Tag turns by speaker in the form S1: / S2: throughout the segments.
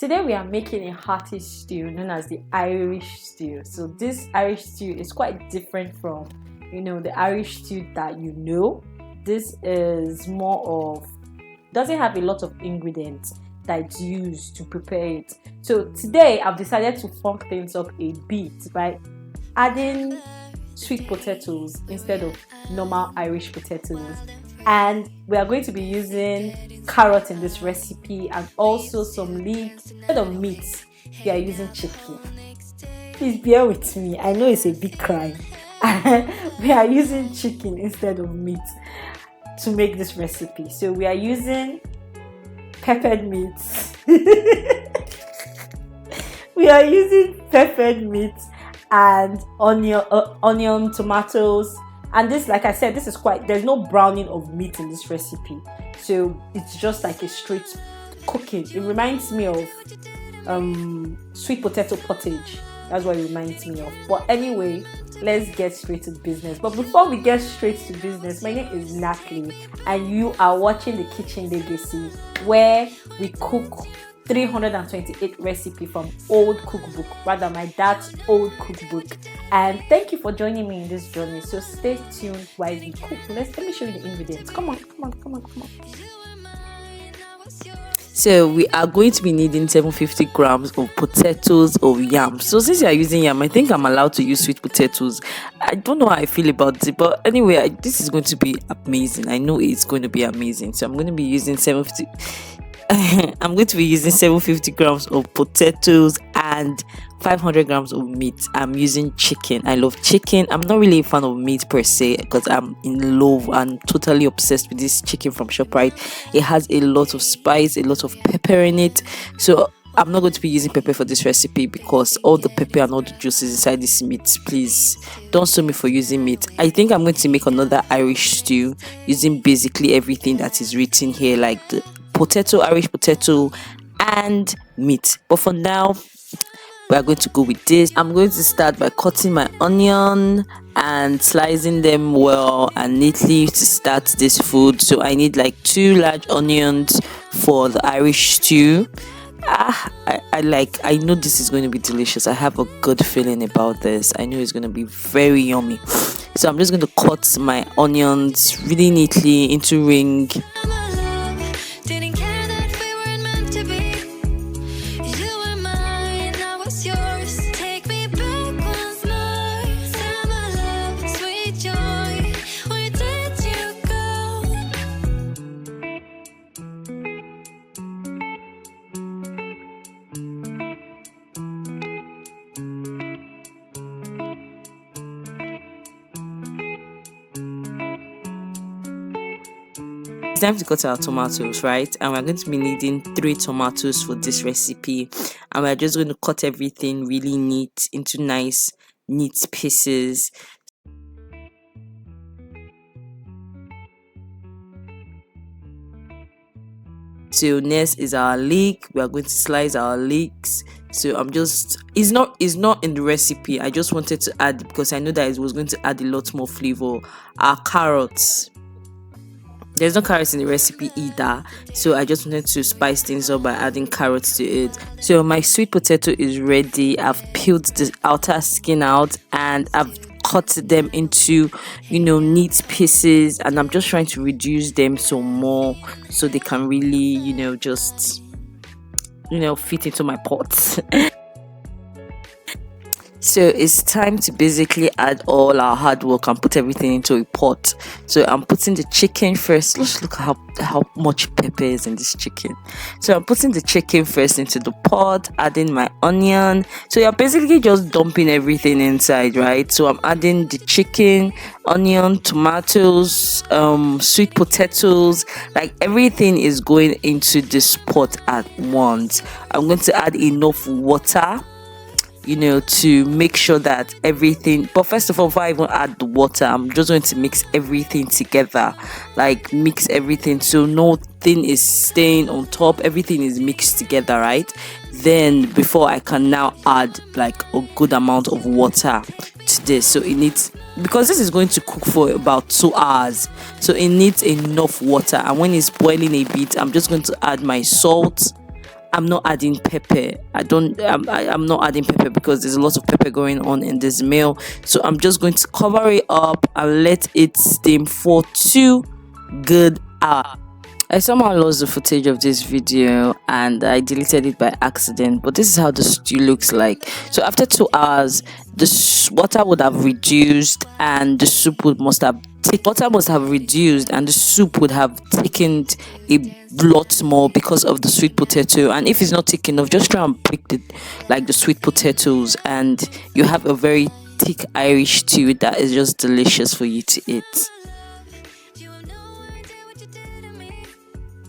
S1: Today we are making a hearty stew known as the Irish stew. So this Irish stew is quite different from, the Irish stew that you know. This is more of, doesn't have a lot of ingredients that's used to prepare it. So today I've decided to funk things up a bit by adding sweet potatoes instead of normal Irish potatoes. And we are going to be using carrot in this recipe and also some leeks. Instead of meat, we are using chicken. Please bear with me, I know it's a big crime. We are using chicken instead of meat to make this recipe. So we are using peppered meat. We are using peppered meat and onion, tomatoes. And this, like I said, this is there's no browning of meat in this recipe. So it's just like a straight cooking. It reminds me of sweet potato pottage. That's what it reminds me of. But anyway, let's get straight to business. But before we get straight to business, my name is Natalie and you are watching The Kitchen Legacy, where we cook 328 recipe from old cookbook, rather my dad's old cookbook. And thank you for joining me in this journey. So stay tuned while we cook. Let me show you the ingredients. Come on.
S2: So we are going to be needing 750 grams of potatoes or yam. So since you are using yam, I think I'm allowed to use sweet potatoes. I don't know how I feel about it, but anyway, this is going to be amazing. I know it's going to be amazing. So I'm going to be using 750 grams of potatoes and 500 grams of meat. I'm using chicken. I love chicken. I'm not really a fan of meat per se because I'm in love and totally obsessed with this chicken from ShopRite. It has a lot of spice, a lot of pepper in it. So I'm not going to be using pepper for this recipe because all the pepper and all the juices inside this meat. Please don't sue me for using meat. I think I'm going to make another Irish stew using basically everything that is written here, like the Irish potato and meat. But for now, we are going to go with this. I'm going to start by cutting my onion and slicing them well and neatly to start this food. So I need like 2 large onions for the Irish stew. I know this is going to be delicious. I have a good feeling about this. I know it's going to be very yummy. So I'm just going to cut my onions really neatly into ring. It's time to cut our tomatoes, right? And we're going to be needing 3 tomatoes for this recipe, and we're just going to cut everything really neat into nice neat pieces. So next is our leek. We are going to slice our leeks. So it's not in the recipe. I just wanted to add because I know that it was going to add a lot more flavor. Our carrots. There's no carrots in the recipe either, so I just wanted to spice things up by adding carrots to it. So my sweet potato is ready. I've peeled the outer skin out and I've cut them into neat pieces, and I'm just trying to reduce them some more so they can really just fit into my pot. So it's time to basically add all our hard work and put everything into a pot. So I'm putting the chicken first. Let's look at how much pepper is in this chicken. So I'm putting the chicken first into the pot, adding my onion. So you're basically just dumping everything inside, right? So I'm adding the chicken, onion, tomatoes, sweet potatoes, like everything is going into this pot at once. I'm going to add enough water to make sure that everything, but first of all, before I even add the water, I'm just going to mix everything together, like mix everything so nothing is staying on top, everything is mixed together, right? Then before I can now add like a good amount of water to this. So it needs, because this is going to cook for about 2 hours, so it needs enough water. And when it's boiling a bit, I'm just going to add my salt I'm not adding pepper. I'm not adding pepper because there's a lot of pepper going on in this meal. So I'm just going to cover it up and let it steam for 2 good hours. I somehow lost the footage of this video and I deleted it by accident, but this is how the stew looks like. So after 2 hours, the water would have reduced and the soup water must have reduced and the soup would have thickened a lot more because of the sweet potato. And if it's not thick enough, just try and break the sweet potatoes and you have a very thick Irish stew that is just delicious for you to eat.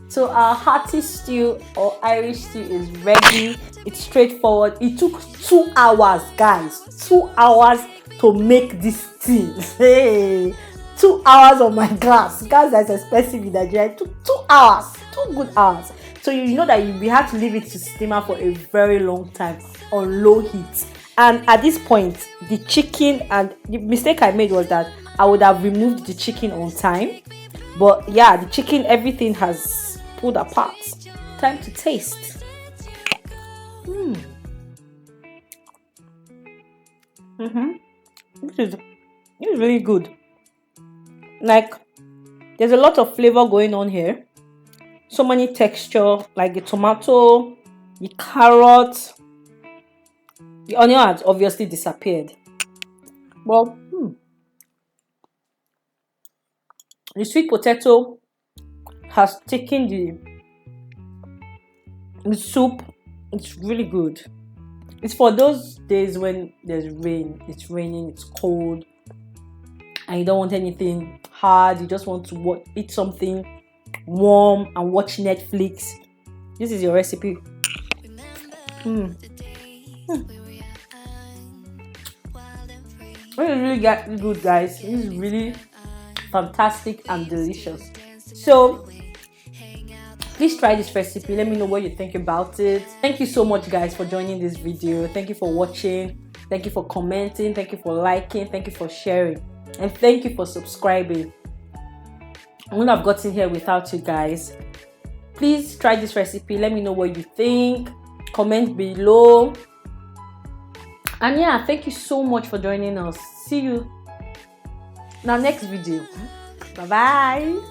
S1: So our hearty stew or Irish stew is ready. It's straightforward. It took 2 hours, guys. 2 hours to make this thing. Hey, 2 hours on my gas. Gas that's expensive in Nigeria. It took 2 hours, 2 good hours. So you know that we have to leave it to simmer for a very long time on low heat. And at this point, the chicken, and the mistake I made was that I would have removed the chicken on time. But yeah, the chicken, everything has pulled apart. Time to taste. This is really good. Like, there's a lot of flavor going on here. So many texture, like the tomato, the carrot, the onion has obviously disappeared. Well, the sweet potato has taken the soup. It's really good. It's for those days when there's rain, it's raining, it's cold, and you don't want anything hard. You just want to eat something warm and watch Netflix. This is your recipe. It's really good, guys. This is really fantastic and delicious. So please try this recipe. Let me know what you think about it. Thank you so much, guys, for joining this video. Thank you for watching. Thank you for commenting. Thank you for liking. Thank you for sharing. And thank you for subscribing. I wouldn't have gotten here without you guys. Please try this recipe. Let me know what you think. Comment below. And yeah, thank you so much for joining us. See you in our next video. Bye bye.